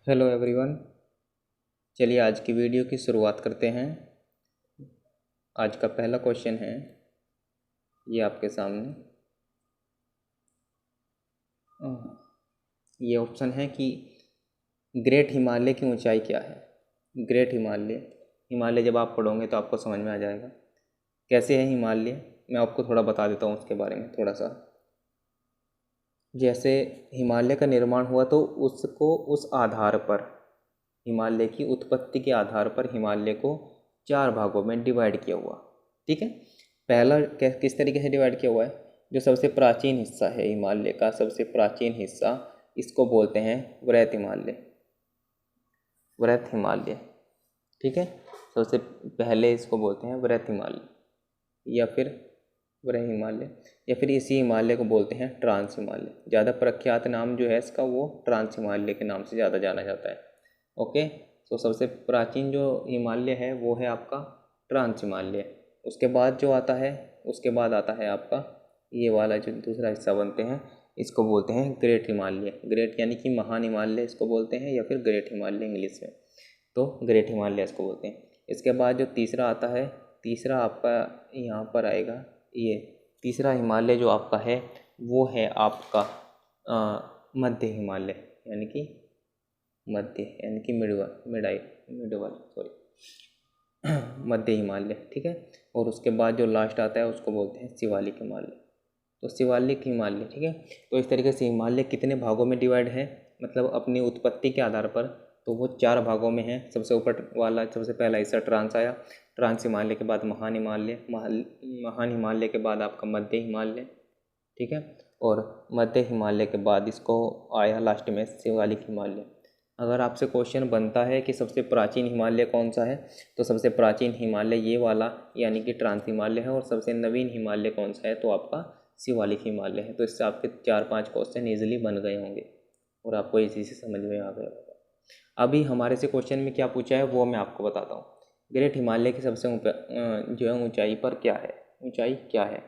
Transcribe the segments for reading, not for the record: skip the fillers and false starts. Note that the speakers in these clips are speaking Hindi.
Hello everyone. चलिए आज की वीडियो की शुरुआत करते हैं। आज का पहला क्वेश्चन है ये आपके सामने। ये ऑप्शन है कि ग्रेट हिमालय की ऊंचाई क्या है। ग्रेट हिमालय जब आप पढ़ोगे तो आपको समझ में आ जाएगा कैसे है हिमालय। मैं आपको थोड़ा बता देता हूँ उसके बारे में थोड़ा सा। जैसे हिमालय का निर्माण हुआ तो उसको उस आधार पर, हिमालय की उत्पत्ति के आधार पर हिमालय को 4 भागों में डिवाइड किया हुआ। ठीक है, पहला किस तरीके से डिवाइड किया हुआ है। जो सबसे प्राचीन हिस्सा है हिमालय का, सबसे प्राचीन हिस्सा, इसको बोलते हैं वृहत हिमालय। वृहत हिमालय, ठीक है, सबसे पहले इसको बोलते हैं वृहत हिमालय या फिर वृहत हिमालय, या फिर इसी हिमालय को बोलते हैं ट्रांस हिमालय। ज़्यादा प्रख्यात नाम जो है इसका वो ट्रांस हिमालय के नाम से ज़्यादा जाना जाता है। ओके, तो सबसे प्राचीन जो हिमालय है वो है आपका ट्रांस हिमालय। उसके बाद जो आता है, उसके बाद आता है आपका ये वाला जो दूसरा हिस्सा बनते हैं, इसको बोलते हैं ग्रेट हिमालय। ग्रेट यानी कि महान हिमालय इसको बोलते हैं, या फिर ग्रेट हिमालय इंग्लिश में, तो ग्रेट हिमालय इसको बोलते हैं। इसके बाद जो तीसरा आता है, तीसरा आपका यहाँ पर आएगा। ये तीसरा हिमालय जो आपका है वो है आपका मध्य हिमालय, यानी कि मध्य यानी कि मिडवल सॉरी मध्य हिमालय। ठीक है, और उसके बाद जो लास्ट आता है उसको बोलते हैं शिवालिक हिमालय। तो शिवालिक हिमालय, ठीक है। तो इस तरीके से हिमालय कितने भागों में डिवाइड है, मतलब अपनी उत्पत्ति के आधार पर, तो वो 4 भागों में है। सबसे ऊपर वाला सबसे पहला हिस्सा ट्रांस आया, ट्रांस हिमालय के बाद महान हिमालय, महान हिमालय के बाद आपका मध्य हिमालय, ठीक है, और मध्य हिमालय के बाद इसको आया लास्ट में शिवालिक हिमालय। अगर आपसे क्वेश्चन बनता है कि सबसे प्राचीन हिमालय कौन सा है, तो सबसे प्राचीन हिमालय ये वाला यानी कि ट्रांस हिमालय है, और सबसे नवीन हिमालय कौन सा है तो आपका शिवालिक हिमालय है। तो इससे आपके 4-5 क्वेश्चन ईजिली बन गए होंगे और आपको इसी से समझ में आ गया होगा। अभी हमारे से क्वेश्चन में क्या पूछा है वो मैं आपको बताता हूँ। ग्रेट हिमालय की सबसे जो है ऊंचाई पर क्या है, ऊंचाई क्या है।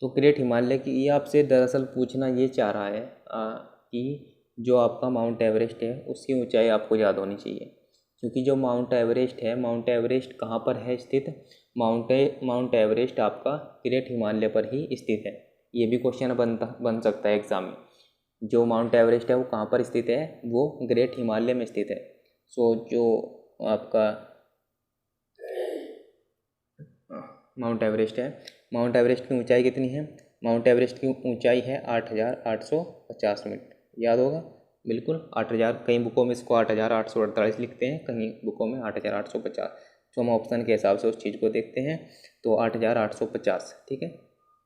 तो ग्रेट हिमालय की ये आपसे दरअसल पूछना ये चाह रहा है कि जो आपका माउंट एवरेस्ट है उसकी ऊंचाई आपको याद होनी चाहिए, क्योंकि जो माउंट एवरेस्ट है, माउंट एवरेस्ट कहाँ पर है स्थित, माउंट एवरेस्ट आपका ग्रेट हिमालय पर ही स्थित है। ये भी क्वेश्चन बन सकता है एग्जाम में। जो माउंट एवरेस्ट है वो कहाँ पर स्थित है, वो ग्रेट हिमालय में स्थित है। सो जो आपका माउंट एवरेस्ट है, माउंट एवरेस्ट की ऊंचाई कितनी है, माउंट एवरेस्ट की ऊंचाई है 8,850 मीटर। याद होगा बिल्कुल 8,000। कई बुकों में इसको 8,848 लिखते हैं, कहीं बुकों में 8,850। तो हम ऑप्शन के हिसाब से उस चीज़ को देखते हैं, तो 8,850, ठीक है।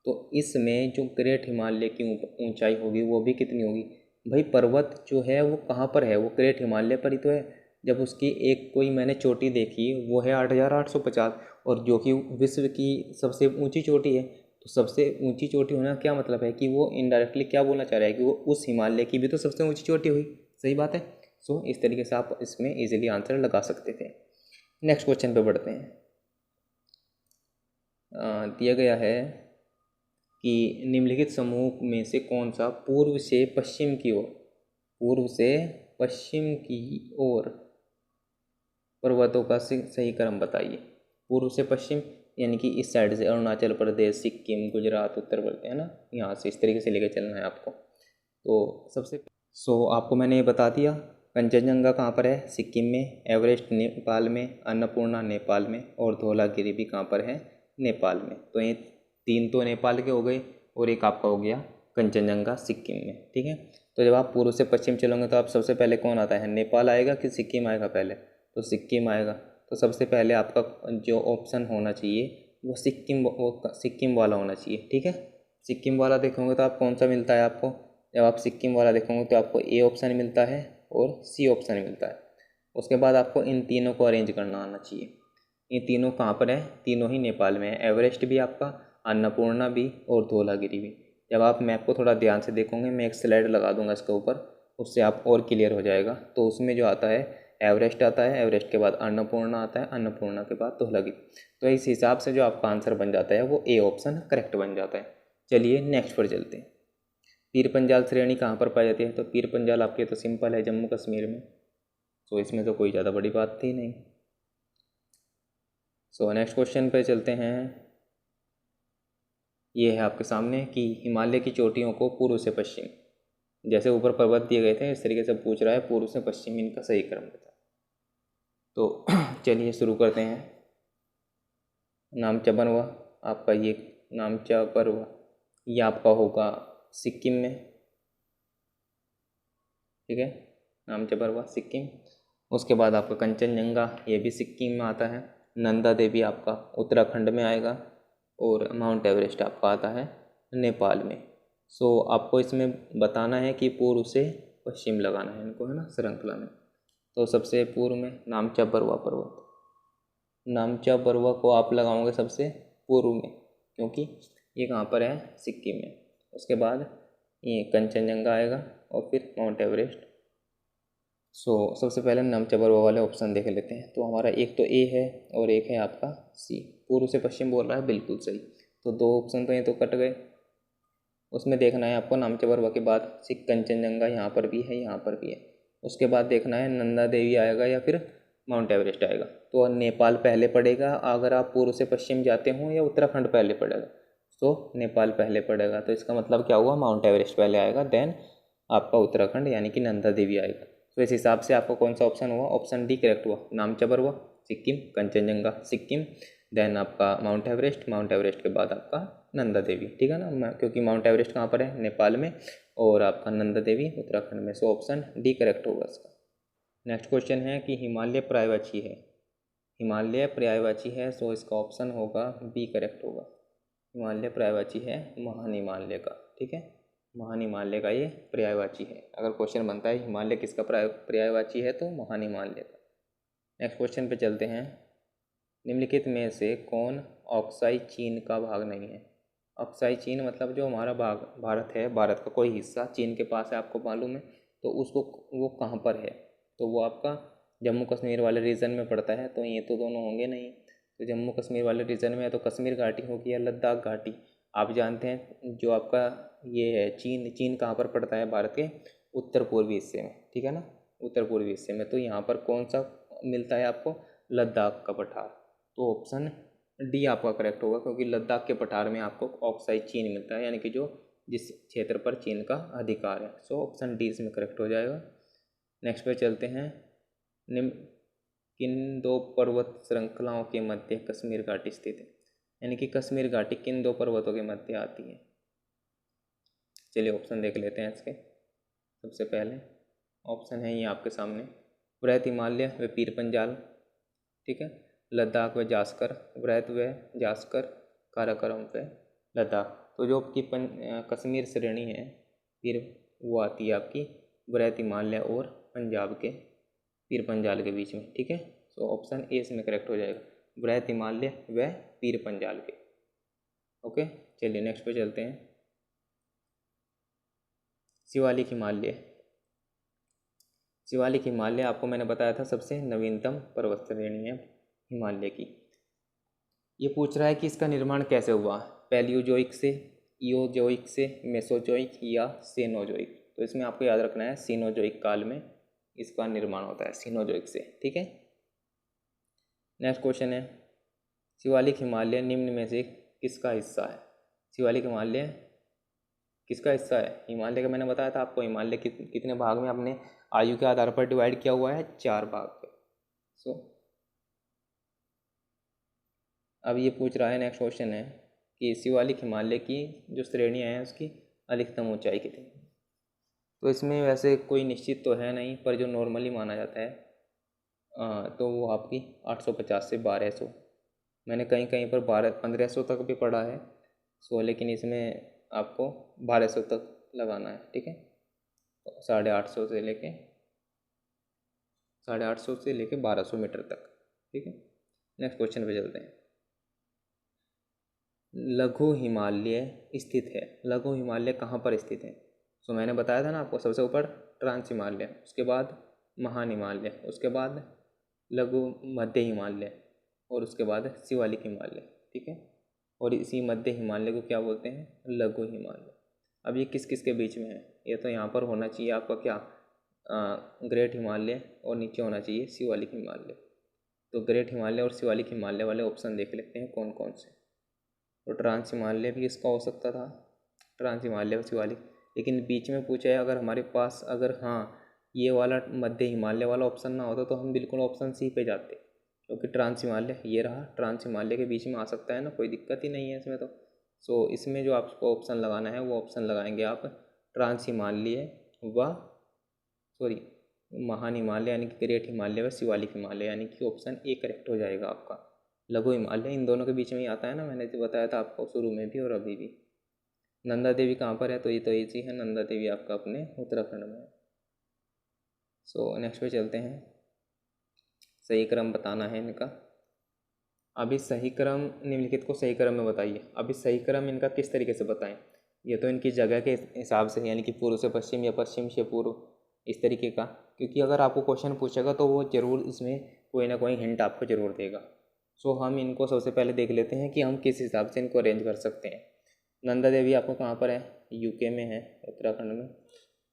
तो इसमें जो ग्रेट हिमालय की ऊंचाई होगी वो भी कितनी होगी भाई। पर्वत जो है वो कहाँ पर है, वो ग्रेट हिमालय पर ही तो है। जब उसकी एक कोई मैंने चोटी देखी वो है 8,850, और जो कि विश्व की सबसे ऊंची चोटी है। तो सबसे ऊंची चोटी होना क्या मतलब है कि वो इनडायरेक्टली क्या बोलना चाह रहा है कि वो उस हिमालय की भी तो सबसे ऊंची चोटी हुई। सही बात है। सो इस तरीके से आप इसमें इजीली आंसर लगा सकते थे। नेक्स्ट क्वेश्चन पे बढ़ते हैं। दिया गया है कि निम्नलिखित समूह में से कौन सा पूर्व से पश्चिम की ओर, पूर्व से पश्चिम की ओर पर्वतों का सही क्रम बताइए। पूर्व से पश्चिम यानी कि इस साइड से अरुणाचल प्रदेश, सिक्किम, गुजरात, उत्तर प्रदेश, है ना, यहाँ से इस तरीके से लेकर चलना है आपको। तो सबसे आपको मैंने ये बता दिया। कंचनजंगा कहाँ पर है, सिक्किम में, एवरेस्ट नेपाल में, अन्नपूर्णा नेपाल में, और धौलागिरी भी कहाँ पर है, नेपाल में। तो ये 3 तो नेपाल के हो गए और एक आपका हो गया कंचनजंगा सिक्किम में। ठीक है, तो जब आप पूर्व से पश्चिम चलोगे तो आप सबसे पहले कौन आता है, नेपाल आएगा कि सिक्किम आएगा पहले, तो सिक्किम आएगा। तो सबसे पहले आपका जो ऑप्शन होना चाहिए वो सिक्किम वाला होना चाहिए। ठीक है, सिक्किम वाला देखोगे तो आप कौन सा मिलता है आपको, जब आप सिक्किम वाला देखोगे तो आपको ए ऑप्शन मिलता है और सी ऑप्शन मिलता है। उसके बाद आपको इन तीनों को अरेंज करना आना चाहिए। ये तीनों कहाँ पर है, तीनों ही नेपाल में है। एवरेस्ट भी आपका, अन्नपूर्णा भी और धौलागिरी भी। जब आप मैप को थोड़ा ध्यान से देखोगे, मैं एक स्लाइड लगा दूंगा इसके ऊपर, उससे आप और क्लियर हो जाएगा। तो उसमें जो आता है एवरेस्ट आता है, एवरेस्ट के बाद अन्नपूर्णा आता है, अन्नपूर्णा के बाद धौलागिरी। तो इस हिसाब से जो आपका आंसर बन जाता है वो ए ऑप्शन करेक्ट बन जाता है। चलिए नेक्स्ट पर चलते हैं। पीर पंजाल श्रेणी कहाँ पर पाई जाती है, तो पीर पंजाल आपके तो सिंपल है, जम्मू कश्मीर में। सो इसमें तो कोई ज़्यादा बड़ी बात थी नहीं। सो नेक्स्ट क्वेश्चन पे चलते हैं। ये है आपके सामने कि हिमालय की चोटियों को पूर्व से पश्चिम, जैसे ऊपर पर्वत दिए गए थे इस तरीके से पूछ रहा है पूर्व से पश्चिम इनका सही क्रम बता। तो चलिए शुरू करते हैं। नामचा बरवा आपका, ये नामचा बरवा ये आपका होगा सिक्किम में, ठीक है, नामचा बरवा सिक्किम। उसके बाद आपका कंचनजंगा, ये भी सिक्किम में आता है। नंदा देवी आपका उत्तराखंड में आएगा, और माउंट एवरेस्ट आपका आता है नेपाल में। सो आपको इसमें बताना है कि पूर्व से पश्चिम लगाना है इनको, है ना, श्रृंखला में। तो सबसे पूर्व में नामचा बरवा पर्वत, नामचा बरवा को आप लगाओगे सबसे पूर्व में, क्योंकि ये कहाँ पर है, सिक्किम में। उसके बाद ये कंचनजंगा आएगा और फिर माउंट एवरेस्ट। सो सबसे पहले नामचा बरवा वाले ऑप्शन देख लेते हैं। तो हमारा एक तो ए है और एक है आपका सी, पूर्व से पश्चिम बोल रहा है, बिल्कुल सही। तो दो ऑप्शन तो ये तो कट गए। उसमें देखना है आपको नामचा बरवा के बाद सिख कंचनजंगा यहाँ पर भी है, यहाँ पर भी है। उसके बाद देखना है नंदा देवी आएगा या फिर माउंट एवरेस्ट आएगा। तो नेपाल पहले पड़ेगा अगर आप पूर्व से पश्चिम जाते हो, या उत्तराखंड पहले पड़ेगा। तो नेपाल पहले पड़ेगा, तो इसका मतलब क्या हुआ, माउंट एवरेस्ट पहले आएगा, देन आपका उत्तराखंड यानी कि नंदा देवी आएगा। तो इस हिसाब से आपका कौन सा ऑप्शन हुआ, ऑप्शन डी करेक्ट हुआ। नामचा बरवा सिक्किम, कंचनजंगा सिक्किम, देन आपका माउंट एवरेस्ट, माउंट एवरेस्ट के बाद आपका नंदा देवी, ठीक है ना, क्योंकि माउंट एवरेस्ट कहाँ पर है, नेपाल में, और आपका नंदा देवी उत्तराखंड में। सो ऑप्शन डी करेक्ट होगा इसका। नेक्स्ट क्वेश्चन है कि हिमालय पर्यायवाची है, हिमालय पर्यायवाची है, सो इसका ऑप्शन होगा बी करेक्ट होगा। हिमालय पर्यायवाची है महान हिमालय का, ठीक है, महान हिमालय का ये पर्यायवाची है। अगर क्वेश्चन बनता है हिमालय किसका पर्यायवाची है, तो महान हिमालय का। नेक्स्ट क्वेश्चन पे चलते हैं। निम्नलिखित में से कौन ऑक्साई चीन का भाग नहीं है। ऑक्साई चीन मतलब जो हमारा भाग भारत है, भारत का कोई हिस्सा चीन के पास है, आपको मालूम है, तो उसको वो कहाँ पर है, तो वो आपका जम्मू कश्मीर वाले रीजन में पड़ता है। तो ये तो दोनों होंगे नहीं, तो जम्मू कश्मीर वाले रीजन में है तो कश्मीर घाटी होगी या लद्दाख घाटी। आप जानते हैं जो आपका ये है चीन, चीन कहाँ पर पड़ता है, भारत के उत्तर पूर्वी हिस्से में, ठीक है ना, उत्तर पूर्वी हिस्से में। तो यहाँ पर कौन सा मिलता है आपको, लद्दाख का पठार। तो ऑप्शन डी आपका करेक्ट होगा, क्योंकि लद्दाख के पठार में आपको ऑक्साई चीन मिलता है, यानी कि जो जिस क्षेत्र पर चीन का अधिकार है। सो ऑप्शन डी इसमें करेक्ट हो जाएगा। नेक्स्ट पे चलते हैं। निम्न किन दो पर्वत श्रृंखलाओं के मध्य कश्मीर घाटी स्थित है, यानी कि कश्मीर घाटी किन दो पर्वतों के मध्य आती है। चलिए ऑप्शन देख लेते हैं इसके। सबसे पहले ऑप्शन है ये आपके सामने, वृहत हिमालय व पीर पंजाल, ठीक है, लद्दाख व जास्कर, वृहत व जास्कर, काराकोरम व लद्दाख। तो जो आपकी कश्मीर श्रेणी है फिर वो आती है आपकी वृहत हिमालय और पंजाब के पीर पंजाल के बीच में, ठीक है। सो ऑप्शन ए इसमें करेक्ट हो जाएगा, वृहत हिमालय व पीर पंजाल के। ओके, चलिए नेक्स्ट पे चलते हैं। शिवालिक हिमालय, शिवालिक हिमालय आपको मैंने बताया था सबसे नवीनतम पर्वत श्रेणी है हिमालय की। ये पूछ रहा है कि इसका निर्माण कैसे हुआ, पैलियोजोइक से, इओजोइक से, मेसोजोइक या सीनोजोइक। तो इसमें आपको याद रखना है सीनोजोइक काल में इसका निर्माण होता है, सीनोजोइक से, ठीक है। नेक्स्ट क्वेश्चन है, शिवालिक हिमालय निम्न में से किसका हिस्सा है। शिवालिक हिमालय किसका हिस्सा है, हिमालय का मैंने बताया था आपको, हिमालय कितने भाग में अपने आयु के आधार पर डिवाइड किया हुआ है, 4 भाग पे। सो अब ये पूछ रहा है, नेक्स्ट क्वेश्चन है कि शिवालिक हिमालय की जो श्रेणियाँ हैं उसकी अधिकतम ऊंचाई कितनी। तो इसमें वैसे कोई निश्चित तो है नहीं, पर जो नॉर्मली माना जाता है तो वो आपकी 850 से 1200, मैंने कहीं कहीं पर 1500 तक भी पढ़ा है। सो लेकिन इसमें आपको 1200 तक लगाना है, ठीक है, 850 से लेके 850 से लेके 1200 मीटर तक, ठीक है। नेक्स्ट क्वेश्चन पे चलते हैं। लघु हिमालय स्थित है, लघु हिमालय कहाँ पर स्थित है। सो मैंने बताया था ना आपको, सबसे ऊपर ट्रांस हिमालय, उसके बाद महान हिमालय, उसके बाद लघु मध्य हिमालय, और उसके बाद शिवालिक हिमालय, ठीक है। और इसी मध्य हिमालय को क्या बोलते हैं, लघु हिमालय। अब ये किस किस के बीच में है, ये तो यहाँ पर होना चाहिए आपका क्या, ग्रेट हिमालय और नीचे होना चाहिए शिवालिक हिमालय। तो ग्रेट हिमालय और शिवालिक हिमालय वाले ऑप्शन देख लेते हैं कौन कौन से। तो ट्रांस हिमालय भी इसका हो सकता था, ट्रांस हिमालय और शिवालिक। लेकिन बीच में पूछा है अगर हमारे पास, अगर हाँ ये वाला मध्य हिमालय वाला ऑप्शन ना होता तो हम बिल्कुल ऑप्शन सी पे जाते, क्योंकि ट्रांस हिमालय ये रहा, ट्रांस हिमालय के बीच में आ सकता है ना, कोई दिक्कत ही नहीं है इसमें। तो सो इसमें जो आपको ऑप्शन लगाना है वो ऑप्शन लगाएंगे आप ट्रांस हिमालय व सॉरी महान हिमालय यानी कि ग्रेट हिमालय व शिवालिक हिमालय, यानी कि ऑप्शन ए करेक्ट हो जाएगा आपका। लघु हिमालय इन दोनों के बीच में ही आता है ना, मैंने जो बताया था आपको शुरू में भी और अभी भी। नंदा देवी कहाँ पर है, तो ये तो इजी है, नंदा देवी आपका अपने उत्तराखंड में है। सो नेक्स्ट पे चलते हैं। सही क्रम बताना है इनका। अभी सही क्रम, निम्नलिखित को सही क्रम में बताइए। अभी सही क्रम इनका किस तरीके से बताएं, ये तो इनकी जगह के हिसाब से, यानी कि पूर्व से पश्चिम या पश्चिम से पूर्व, इस तरीके का। क्योंकि अगर आपको क्वेश्चन पूछेगा तो वो ज़रूर इसमें कोई ना कोई हिंट आपको ज़रूर देगा। सो हम इनको सबसे पहले देख लेते हैं कि हम किस हिसाब से इनको अरेंज कर सकते हैं। नंदा देवी आपको कहाँ पर है, यूके में है, उत्तराखंड में।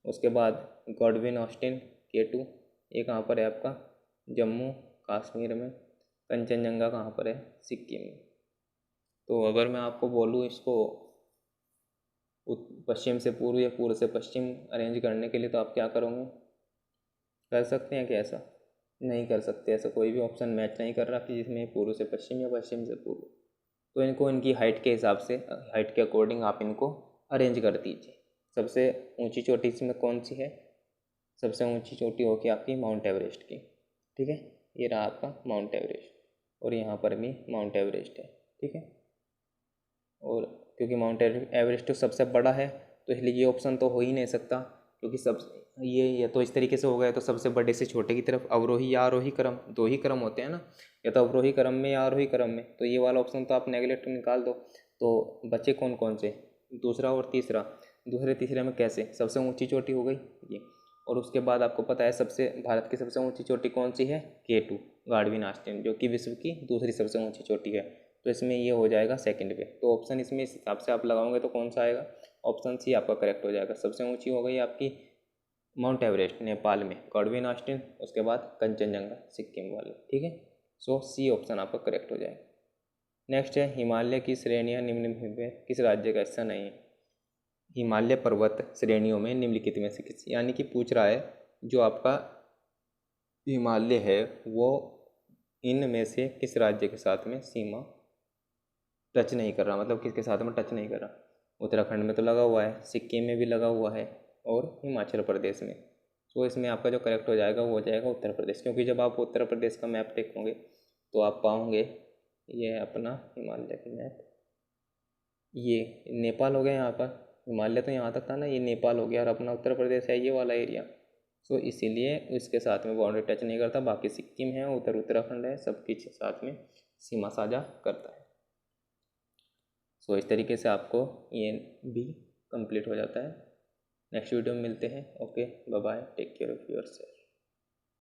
उसके बाद गॉडविन ऑस्टिन K2, ये कहाँ पर है आपका, जम्मू कश्मीर में। कंचनजंगा कहाँ पर है, सिक्किम में। तो अगर मैं आपको बोलूँ इसको पश्चिम से पूर्व या पूर्व से पश्चिम अरेंज करने के लिए, तो आप क्या करोगे, कर सकते हैं क्या ऐसा? नहीं कर सकते, ऐसा कोई भी ऑप्शन मैच नहीं कर रहा कि जिसमें पूर्व से पश्चिम या पश्चिम से पूर्व। तो इनको इनकी हाइट के हिसाब से, हाइट के अकॉर्डिंग आप इनको अरेंज कर दीजिए। सबसे ऊंची चोटी इसमें कौन सी है, सबसे ऊंची चोटी होगी आपकी माउंट एवरेस्ट की, ठीक है। ये रहा आपका माउंट एवरेस्ट, और यहाँ पर भी माउंट एवरेस्ट है, ठीक है। और क्योंकि माउंट एवरेस्ट तो सबसे बड़ा है, तो इसलिए ये ऑप्शन तो हो ही नहीं सकता, क्योंकि सब ये तो इस तरीके से हो गया। तो सबसे बड़े से छोटे की तरफ अवरोही या आरोही क्रम, दो ही क्रम होते हैं ना, या तो अवरोही क्रम में या आरोही क्रम में। तो ये वाला ऑप्शन तो आप नेगलेक्ट निकाल दो। तो बचे कौन कौन से, दूसरा और तीसरा। दूसरे तीसरे में कैसे, सबसे ऊंची चोटी हो गई ये, और उसके बाद आपको पता है सबसे, भारत की सबसे ऊंची चोटी कौन सी है, K2 गाडविन ऑस्टिन, जो कि विश्व की दूसरी सबसे ऊंची चोटी है। तो इसमें ये हो जाएगा सेकंड पे। तो ऑप्शन इसमें इस हिसाब से आप लगाओगे तो कौन सा आएगा, ऑप्शन सी आपका करेक्ट हो जाएगा। सबसे ऊंची हो गई आपकी माउंट एवरेस्ट नेपाल में, गॉडविन ऑस्टिन, उसके बाद कंचनजंगा सिक्किम वाले, ठीक है। सो सी ऑप्शन आपका करेक्ट हो जाएगा। नेक्स्ट है हिमालय की श्रेणियाँ निम्नलिखित में किस राज्य का हिस्सा नहीं है। हिमालय पर्वत श्रेणियों में निम्नलिखित में से किस, यानी कि पूछ रहा है जो आपका हिमालय है वो इनमें से किस राज्य के साथ में सीमा टच नहीं कर रहा, मतलब किसके साथ में टच नहीं कर रहा। उत्तराखंड में तो लगा हुआ है, सिक्किम में भी लगा हुआ है, और हिमाचल प्रदेश में। तो इसमें आपका जो करेक्ट हो जाएगा वो हो जाएगा उत्तर प्रदेश, क्योंकि जब आप उत्तर प्रदेश का मैप देखोगे तो आप पाओगे ये है अपना हिमालय का मैप, ये नेपाल हो गया यहाँ पर, हिमालय तो यहाँ तक था ना, ये नेपाल हो गया, और अपना उत्तर प्रदेश है ये वाला एरिया। सो इसीलिए इसके साथ में बाउंड्री टच नहीं करता। बाकी सिक्किम है, उधर उत्तराखंड है, सबके साथ में सीमा साझा करता है। सो इस तरीके से आपको ये भी कंप्लीट हो जाता है। नेक्स्ट वीडियो में मिलते हैं। Okay, bye bye, take care of yourself.